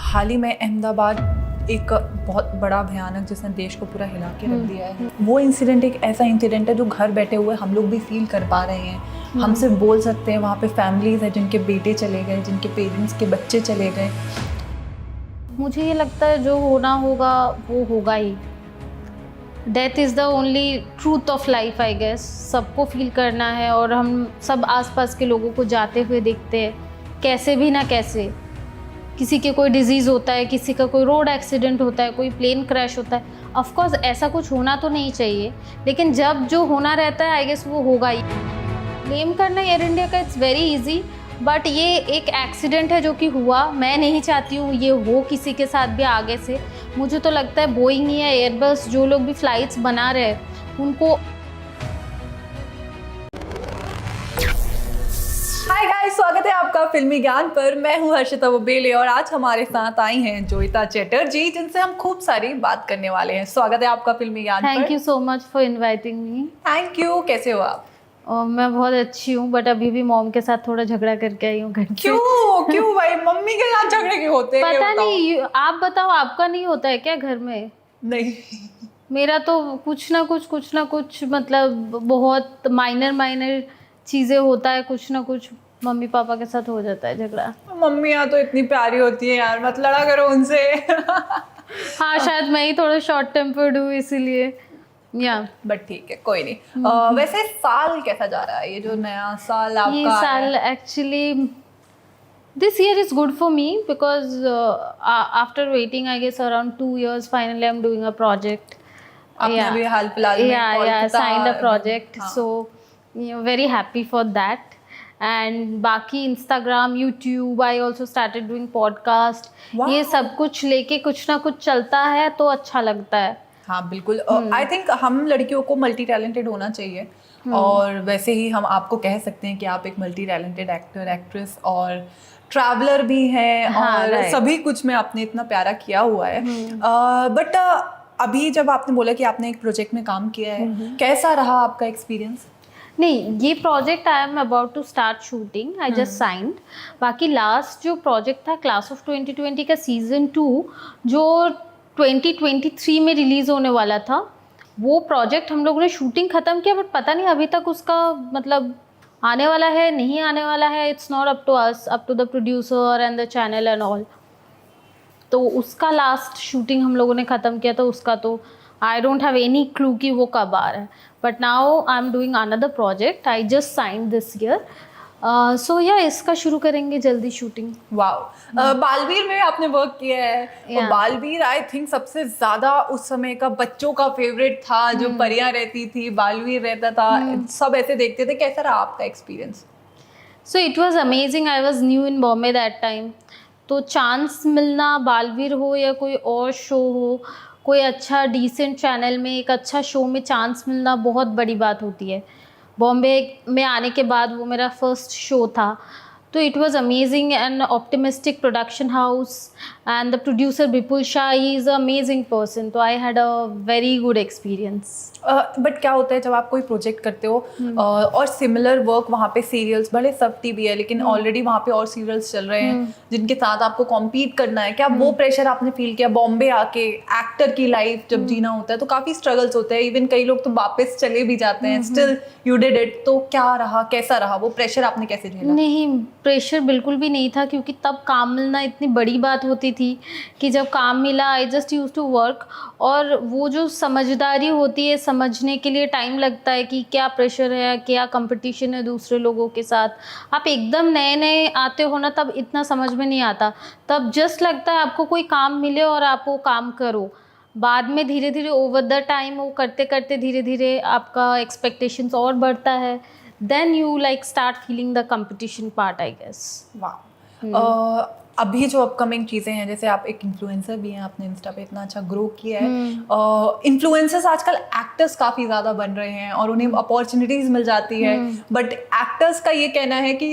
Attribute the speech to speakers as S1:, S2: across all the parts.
S1: हाल ही में अहमदाबाद एक बहुत बड़ा भयानक जिसने देश को पूरा हिला के रख दिया है, वो इंसिडेंट एक ऐसा इंसिडेंट है जो घर बैठे हुए हम लोग भी फील कर पा रहे हैं। हम सिर्फ बोल सकते हैं, वहाँ पे फैमिलीज है जिनके बेटे चले गए, जिनके पेरेंट्स के बच्चे चले गए।
S2: मुझे ये लगता है जो होना होगा वो होगा ही। Death is the only truth of life I guess. सबको फील करना है और हम सब आसपास के लोगों को जाते हुए देखते हैं, कैसे भी ना कैसे। किसी के कोई डिजीज़ होता है, किसी का कोई रोड एक्सीडेंट होता है, कोई प्लेन क्रैश होता है। ऑफ कोर्स ऐसा कुछ होना तो नहीं चाहिए, लेकिन जब जो होना रहता है आई गेस वो होगा ही। ब्लेम करना एयर इंडिया का इट्स वेरी इजी, बट ये एक एक्सीडेंट है जो कि हुआ। मैं नहीं चाहती हूँ ये हो किसी के साथ भी आगे से। मुझे तो लगता है बोइंग या एयरबस जो लोग भी फ़्लाइट्स बना रहे हैं उनको।
S1: हाय गाइस, स्वागत है आपका फिल्मी ज्ञान पर। मैं हूं हर्षिता वबेले और आज हमारे साथ आई हैं जोईता चटर्जी, जिनसे हम खूब सारी बात करने वाले हैं। स्वागत है आपका फिल्मी ज्ञान पर।
S2: Thank you so much for inviting me.
S1: Thank you. कैसे हो आप?
S2: मैं बहुत अच्छी हूँ, बट अभी भी मॉम के साथ थोड़ा झगड़ा करके आई हूँ घर पे।
S1: क्यों भाई, मम्मी के साथ झगड़े क्यों होते हैं?
S2: पता नहीं, आप बताओ, आपका नहीं होता है क्या घर में?
S1: नहीं,
S2: मेरा तो कुछ ना कुछ मतलब बहुत माइनर चीज़ें होता है, कुछ ना कुछ मम्मी पापा के साथ हो जाता है झगड़ा।
S1: मम्मियाँ तो इतनी प्यारी होती है यार, मत लड़ा करो उनसे।
S2: हाँ, शायद मैं ही थोड़ा शॉर्ट टेम्पर्ड हूँ इसीलिए या
S1: बट ठीक है, कोई नहीं। वैसे साल कैसा जा रहा है, ये जो नया साल आपका?
S2: ये साल actually this year is good for me because after waiting I guess around 2 years finally I'm doing a project.
S1: आपने भी हाल फिलहाल में
S2: signed a project.
S1: हाँ.
S2: So very happy for that. And बाकी Instagram, YouTube, I also started doing podcast.
S1: Wow.
S2: ये सब कुछ लेके कुछ ना कुछ चलता है तो अच्छा लगता है।
S1: हाँ बिल्कुल। आई थिंक हम लड़कियों को मल्टी टैलेंटेड होना चाहिए, और वैसे ही हम आपको कह सकते हैं कि आप एक मल्टी टैलेंटेड एक्टर, एक्ट्रेस और ट्रैवलर भी हैं।
S2: हाँ,
S1: और
S2: right.
S1: सभी कुछ में आपने इतना प्यारा किया हुआ है। बट अभी जब आपने बोला कि आपने एक प्रोजेक्ट में काम किया है, कैसा रहा आपका एक्सपीरियंस?
S2: नहीं, ये project I am about to start shooting, I just signed. बाकी लास्ट जो प्रोजेक्ट था क्लास ऑफ 2020 का सीज़न 2 जो 2023 में रिलीज़ होने वाला था, वो प्रोजेक्ट हम लोगों ने शूटिंग ख़त्म किया, बट पता नहीं अभी तक उसका मतलब आने वाला है नहीं आने वाला है। It's not up to us, up to the producer and the channel and all. तो उसका लास्ट शूटिंग हम लोगों ने ख़त्म किया, तो उसका तो I don't have any clue कि वो कब आ रहा है। But now I am doing another project, I just signed this year. So yeah इसका शुरू करेंगे जल्दी शूटिंग।
S1: वाओ। बालवीर में आपने वर्क किया है।
S2: Yeah.
S1: बालवीर आई थिंक सबसे ज़्यादा उस समय का बच्चों का फेवरेट था, जो परियां रहती थी, बालवीर रहता था, सब ऐसे देखते थे। कैसा रहा आपका experience?
S2: So it was amazing. I was new in Bombay that time, तो चांस मिलना, बालवीर हो या कोई और शो हो, कोई अच्छा डिसेंट चैनल में एक अच्छा शो में चांस मिलना बहुत बड़ी बात होती है। बॉम्बे में आने के बाद वो मेरा फर्स्ट शो था, तो it was amazing and optimistic production house and the producer Vipul Shah, he is a amazing person, तो I had a very good experience.
S1: But क्या होता है जब आप कोई प्रोजेक्ट करते हो और सिमिलर वर्क वहाँ पे सीरियल्स, भले सब टीवी है लेकिन ऑलरेडी वहाँ पे और सीरियल्स चल रहे हैं जिनके साथ आपको कॉम्पीट करना है, क्या वो प्रेशर आपने फील किया? बॉम्बे आके एक्टर की लाइफ जब जीना होता है तो काफ़ी स्ट्रगल्स होते हैं, इवन कई लोग तो वापस चले भी जाते हैं, स्टिल यू डिड इट। तो क्या रहा, कैसा रहा वो प्रेशर, आपने कैसे झेला?
S2: नहीं, प्रेशर बिल्कुल भी नहीं था, क्योंकि तब काम मिलना इतनी बड़ी बात होती थी कि जब काम मिला I just use to work. और वो जो समझदारी होती है, समझने के लिए टाइम लगता है कि क्या प्रेशर है, क्या कंपटीशन है दूसरे लोगों के साथ। आप एकदम नए नए आते हो ना, तब इतना समझ में नहीं आता, तब जस्ट लगता है आपको कोई काम मिले और आप वो काम करो। बाद में धीरे धीरे ओवर द टाइम वो करते करते धीरे धीरे आपका एक्सपेक्टेशंस और बढ़ता है, then you like start feeling the competition part I guess.
S1: वाह। अभी जो अपकमिंग चीज़ें हैं, जैसे आप एक इन्फ्लुएंसर भी हैं, आपने इंस्टा पे इतना अच्छा ग्रो किया है। इन्फ्लुएंसर्स आजकल एक्टर्स काफ़ी ज़्यादा बन रहे हैं और उन्हें अपॉर्चुनिटीज़ मिल जाती है, बट एक्टर्स का ये कहना है कि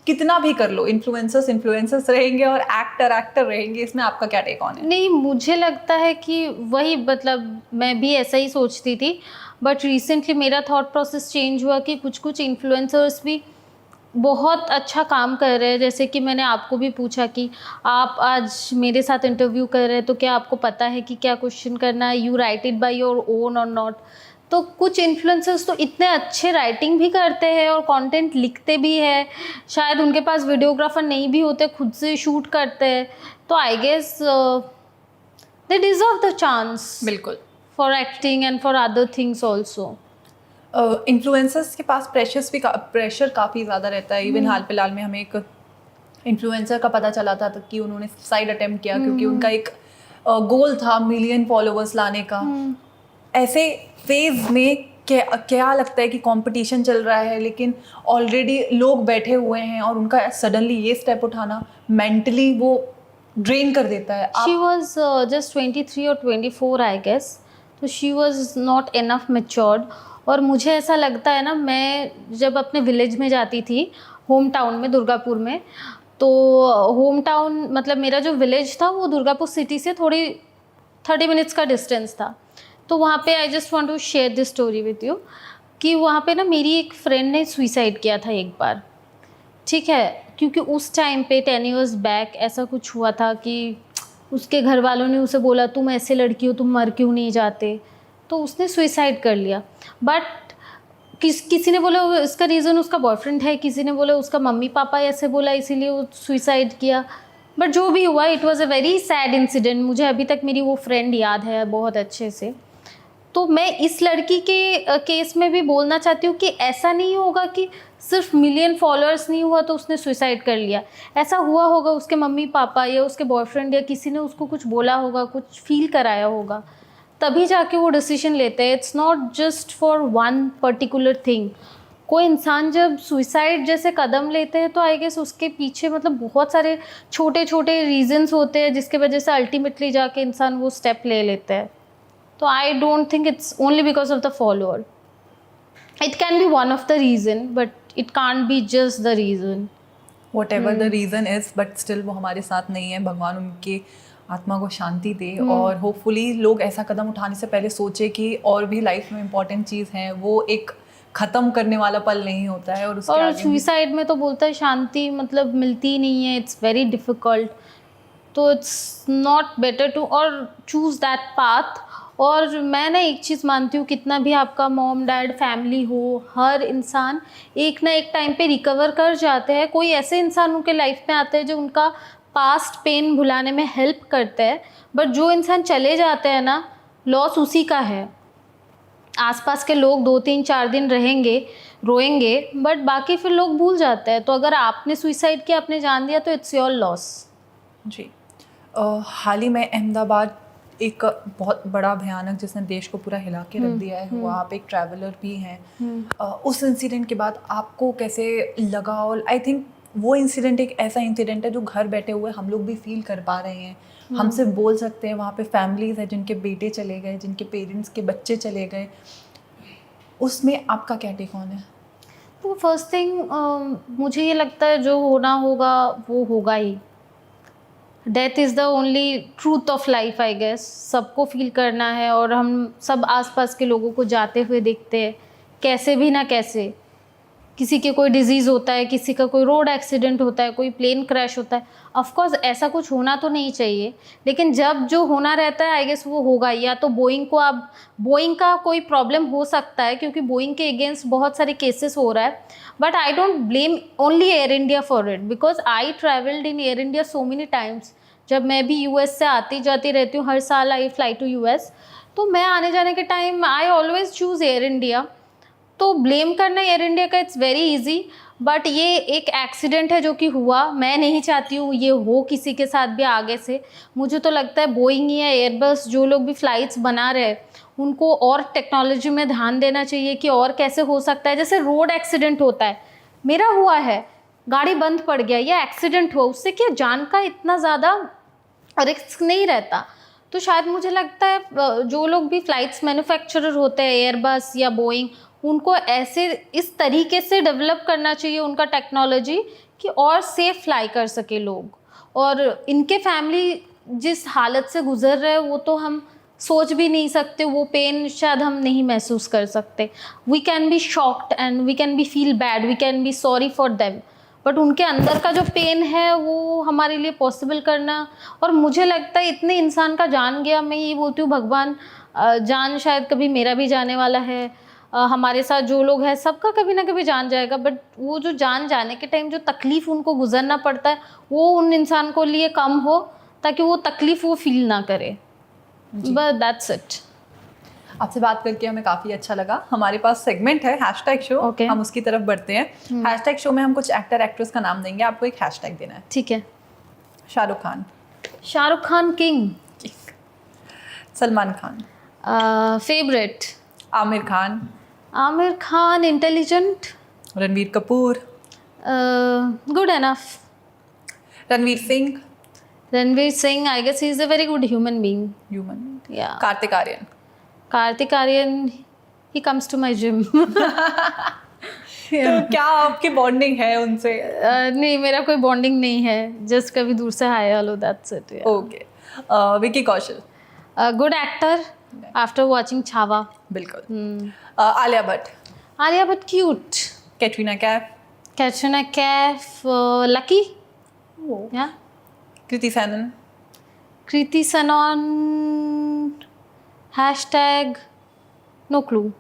S1: कितना भी कर लो, इन्फ्लुएंसर्स रहेंगे और एक्टर रहेंगे। इसमें आपका क्या टेक ऑन है?
S2: नहीं, मुझे लगता है कि वही, मतलब मैं भी ऐसा ही सोचती थी, बट रिसेंटली मेरा थॉट प्रोसेस चेंज हुआ कि कुछ इन्फ्लुएंसर्स भी बहुत अच्छा काम कर रहे हैं। जैसे कि मैंने आपको भी पूछा कि आप आज मेरे साथ इंटरव्यू कर रहे हैं तो क्या आपको पता है कि क्या क्वेश्चन करना है, you right it by your own और नॉट। तो कुछ इन्फ्लुएंसर्स तो इतने अच्छे राइटिंग भी करते हैं और कंटेंट लिखते भी हैं, शायद उनके पास वीडियोग्राफर नहीं भी होते, खुद से शूट करते हैं। तो I guess they deserve the chance
S1: बिल्कुल।
S2: For acting and for other things also.
S1: Influencers के पास प्रेशर काफ़ी ज़्यादा रहता है। इवन हाल फिलहाल में हमें एक इन्फ्लुएंसर का पता चला था कि उन्होंने सुसाइड अटेम्प्ट किया क्योंकि उनका एक गोल था मिलियन फॉलोअर्स लाने का। ऐसे फेज में क्या लगता है कि कंपटीशन चल रहा है लेकिन ऑलरेडी लोग बैठे हुए हैं और उनका सडनली ये स्टेप उठाना मेंटली वो ड्रेन कर देता है।
S2: शी वॉज जस्ट 23 और 24 आई गेस, तो she was not enough matured. और मुझे ऐसा लगता है ना, मैं जब अपने विलेज में जाती थी, होम टाउन में, दुर्गापुर में, तो होम टाउन मतलब मेरा जो विलेज था वो दुर्गापुर सिटी से थोड़ी 30 मिनट्स का डिस्टेंस था। तो वहाँ पे I just want to share this story with you कि वहाँ पे ना मेरी एक फ्रेंड ने सुसाइड किया था एक बार, ठीक है, क्योंकि उस टाइम पे 10 years बैक ऐसा कुछ हुआ था कि उसके घर वालों ने उसे बोला तुम ऐसे लड़की हो, तुम मर क्यों नहीं जाते, तो उसने सुसाइड कर लिया। बट किसी ने बोला इसका रीज़न उसका बॉयफ्रेंड है, किसी ने बोला उसका मम्मी पापा ऐसे बोला इसीलिए वो सुसाइड किया। बट जो भी हुआ it was a very sad incident. मुझे अभी तक मेरी वो फ्रेंड याद है बहुत अच्छे से। तो मैं इस लड़की के केस में भी बोलना चाहती हूँ कि ऐसा नहीं होगा कि सिर्फ मिलियन फॉलोअर्स नहीं हुआ तो उसने सुसाइड कर लिया। ऐसा हुआ होगा, उसके मम्मी पापा या उसके बॉयफ्रेंड या किसी ने उसको कुछ बोला होगा, कुछ फील कराया होगा, तभी जाके वो डिसीजन लेते हैं। It's not just for one particular thing. कोई इंसान जब सुसाइड जैसे कदम लेते हैं तो आई गेस उसके पीछे मतलब बहुत सारे छोटे छोटे रीजंस होते हैं जिसके वजह से अल्टीमेटली जाके इंसान वो स्टेप ले लेता है। तो I don't think it's only because of the follower. It can B one of the reason but it can't be just the reason.
S1: whatever the reason is, but still वो हमारे साथ नहीं है। भगवान उनके आत्मा को शांति दे और होपफुली लोग ऐसा कदम उठाने से पहले सोचे कि और भी लाइफ में इम्पोर्टेंट चीज़ है, वो एक ख़त्म करने वाला पल नहीं होता है। और उसके
S2: और
S1: आगे भी
S2: सुसाइड में तो बोलता है शांति मतलब मिलती ही नहीं है, इट्स वेरी डिफ़िकल्ट। तो इट्स नॉट बेटर टू और चूज़ दैट पाथ। और मैं ना एक चीज़ मानती हूँ, कितना भी आपका मॉम डैड फैमिली हो, हर इंसान एक ना एक टाइम पे रिकवर कर जाते हैं। कोई ऐसे इंसान उनके लाइफ में आते हैं जो उनका पास्ट पेन भुलाने में हेल्प करते हैं, बट जो इंसान चले जाते हैं ना, लॉस उसी का है। आसपास के लोग 2-3-4 दिन रहेंगे, रोएंगे, बट बाकी फिर लोग भूल जाते हैं। तो अगर आपने सुसाइड किया, आपने जान दिया, तो इट्स योर लॉस।
S1: जी। हाल ही में अहमदाबाद एक बहुत बड़ा भयानक जिसने देश को पूरा हिला के रख दिया है, वहाँ पे एक ट्रैवलर भी हैं। उस इंसिडेंट के बाद आपको कैसे लगा? और आई थिंक वो इंसिडेंट एक ऐसा इंसिडेंट है जो घर बैठे हुए हम लोग भी फील कर पा रहे हैं। हम सिर्फ बोल सकते हैं वहाँ पे फैमिलीज़ हैं जिनके बेटे चले गए, जिनके पेरेंट्स के बच्चे चले गए। उसमें आपका क्या टेक ऑन है?
S2: तो फर्स्ट थिंग मुझे ये लगता है जो होना होगा वो होगा ही। Death is the only truth of life I guess. सबको फील करना है और हम सब आसपास के लोगों को जाते हुए देखते हैं, कैसे भी ना कैसे। किसी के कोई डिजीज़ होता है, किसी का कोई रोड एक्सीडेंट होता है, कोई प्लेन क्रैश होता है। ऑफ कोर्स ऐसा कुछ होना तो नहीं चाहिए, लेकिन जब जो होना रहता है आई गेस वो होगा। या तो बोइंग का कोई प्रॉब्लम हो सकता है क्योंकि बोइंग के अगेंस्ट बहुत सारे केसेस हो रहा है, but I don't blame only air India for it because I travelled in air India so many times. जब मैं भी यूएस से आती जाती रहती हूँ, हर साल आई फ्लाई टू यूएस, तो मैं आने जाने के time I always choose air India. तो ब्लेम करना एयर इंडिया का इट्स वेरी इजी, बट ये एक एक्सीडेंट है जो कि हुआ। मैं नहीं चाहती हूँ ये हो किसी के साथ भी आगे से। मुझे तो लगता है बोइंग या एयरबस जो लोग भी फ़्लाइट्स बना रहे हैं उनको और टेक्नोलॉजी में ध्यान देना चाहिए कि और कैसे हो सकता है। जैसे रोड एक्सीडेंट होता है, मेरा हुआ है, गाड़ी बंद पड़ गया या एक्सीडेंट हुआ, उससे क्या जान का इतना ज़्यादा रिस्क नहीं रहता। तो शायद मुझे लगता है जो लोग भी फ़्लाइट्स मैन्युफैक्चरर होते हैं, एयरबस या बोइंग, उनको ऐसे इस तरीके से डेवलप करना चाहिए उनका टेक्नोलॉजी कि और सेफ फ्लाई कर सके लोग। और इनके फैमिली जिस हालत से गुजर रहे हैं वो तो हम सोच भी नहीं सकते, वो पेन शायद हम नहीं महसूस कर सकते. We can be shocked and we can be feel bad, we can be sorry for them, but उनके अंदर का जो पेन है वो हमारे लिए पॉसिबल करना. और मुझे लगता है इतने इंसान का जान गया, मैं ये बोलती हूँ भगवान जान शायद कभी मेरा भी जाने वाला है, हमारे साथ जो लोग हैं सबका कभी ना कभी जान जाएगा, बट वो जो जान जाने के टाइम जो तकलीफ़ उनको गुजरना पड़ता है वो उन इंसान को लिए कम हो, ताकि वो तकलीफ़ वो फील ना करे. But that's it.
S1: आपसे बात करके हमें काफ़ी अच्छा लगा. हमारे पास सेगमेंट है हैशटैग शो,
S2: Okay.
S1: हम उसकी तरफ बढ़ते हैं. हैशटैग शो में हम कुछ एक्टर एक्ट्रेस का नाम देंगे, आपको एक हैशटैग देना है.
S2: ठीक है.
S1: Shahrukh Khan,
S2: Shahrukh Khan king.
S1: Salman Khan,
S2: favourite.
S1: Aamir Khan,
S2: Aamir Khan intelligent.
S1: Ranbir Kapoor,
S2: good enough.
S1: Ranveer Singh,
S2: Ranveer Singh, I guess he is a very good human being.
S1: Human.
S2: Yeah.
S1: Kartik Aaryan.
S2: Kartik Aaryan, he comes to my gym.
S1: तो क्या आपकी बॉन्डिंग है उनसे?
S2: नहीं, मेरा कोई बॉन्डिंग नहीं है, जस्ट कभी दूर से hi hello, that's it.
S1: Okay. Vicky Kaushal.
S2: Good actor after watching Chhaava.
S1: बिल्कुल. Alia Bhatt.
S2: Alia Bhatt cute.
S1: Katrina Kaif.
S2: Katrina Kaif lucky. Yeah.
S1: Kriti Sanon.
S2: Kriti Sanon, hashtag no clue.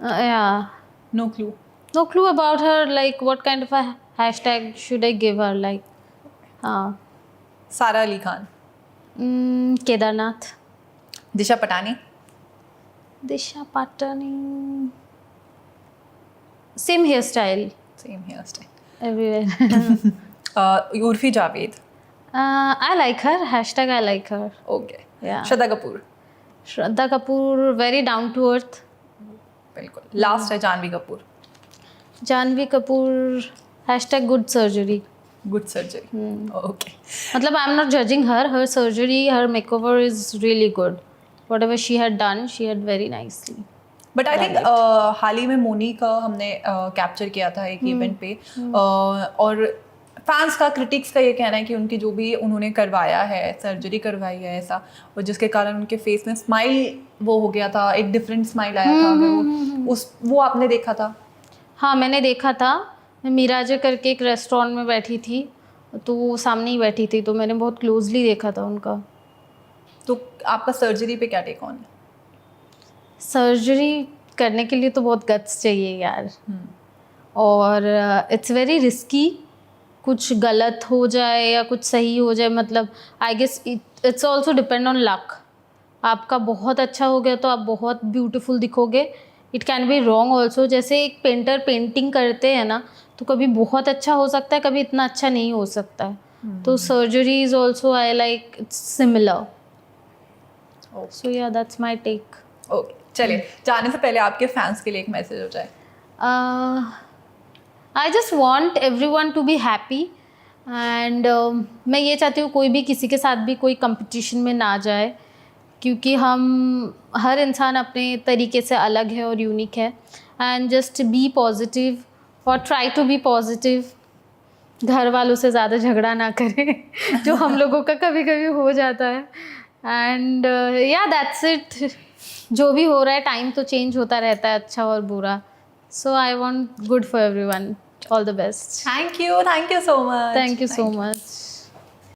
S2: Yeah.
S1: No clue.
S2: No clue about her, like what kind of a hashtag should I give her, like
S1: Sara Ali Khan.
S2: Kedarnath.
S1: Disha Patani.
S2: Disha Patani, same hairstyle
S1: same hairstyle.
S2: everywhere.
S1: Urfi Javed.
S2: I like her, hashtag I like her.
S1: Okay.
S2: Yeah.
S1: Shraddha Kapoor.
S2: Shraddha Kapoor, very down to earth.
S1: बिल्कुल. Last है Janhvi Kapoor.
S2: Janhvi Kapoor, hashtag good surgery.
S1: Good surgery. Okay.
S2: मतलब I'm not judging her, her surgery, her makeover is really good. Whatever she had done, she had very nicely.
S1: But I think हाल ही में मोनी का हमने capture किया था एक इवेंट पे, और फैंस का, क्रिटिक्स का ये कहना है कि उनकी जो भी उन्होंने करवाया है, सर्जरी करवाई है ऐसा, और जिसके कारण उनके फेस में स्माइल वो हो गया था, एक डिफरेंट स्माइल आया था. अगर वो आपने देखा था?
S2: हाँ, मैंने देखा था. मैं मीराजे करके एक रेस्टोरेंट में बैठी थी, तो वो सामने ही बैठी थी, तो मैंने बहुत क्लोजली देखा था उनका.
S1: तो आपका सर्जरी पे क्या टेक ऑन है?
S2: सर्जरी करने के लिए तो बहुत गट्स चाहिए यार, और इट्स वेरी रिस्की. कुछ गलत हो जाए या कुछ सही हो जाए, मतलब I guess it's also depend on luck. आपका बहुत अच्छा हो गया तो आप बहुत ब्यूटीफुल दिखोगे. It can be wrong also. जैसे एक पेंटर पेंटिंग करते हैं ना, तो कभी बहुत अच्छा हो सकता है, कभी इतना अच्छा नहीं हो सकता है. तो surgery is also I like it's similar. So yeah that's my take.
S1: Okay. चलिए, जाने से पहले आपके फैंस के लिए एक मैसेज हो जाए.
S2: I just want every one to be happy, and मैं ये चाहती हूँ कोई भी किसी के साथ भी कोई कंपटीशन में ना जाए, क्योंकि हम हर इंसान अपने तरीके से अलग है और यूनिक है. एंड जस्ट बी पॉजिटिव और ट्राई टू बी पॉजिटिव. घर वालों से ज़्यादा झगड़ा ना करें जो हम लोगों का कभी कभी हो जाता है. एंड या दैट्स इट. जो भी हो रहा है, टाइम तो चेंज होता रहता है, अच्छा और बुरा. So I want good for everyone. All the best.
S1: Thank you so much.
S2: Thank you so much.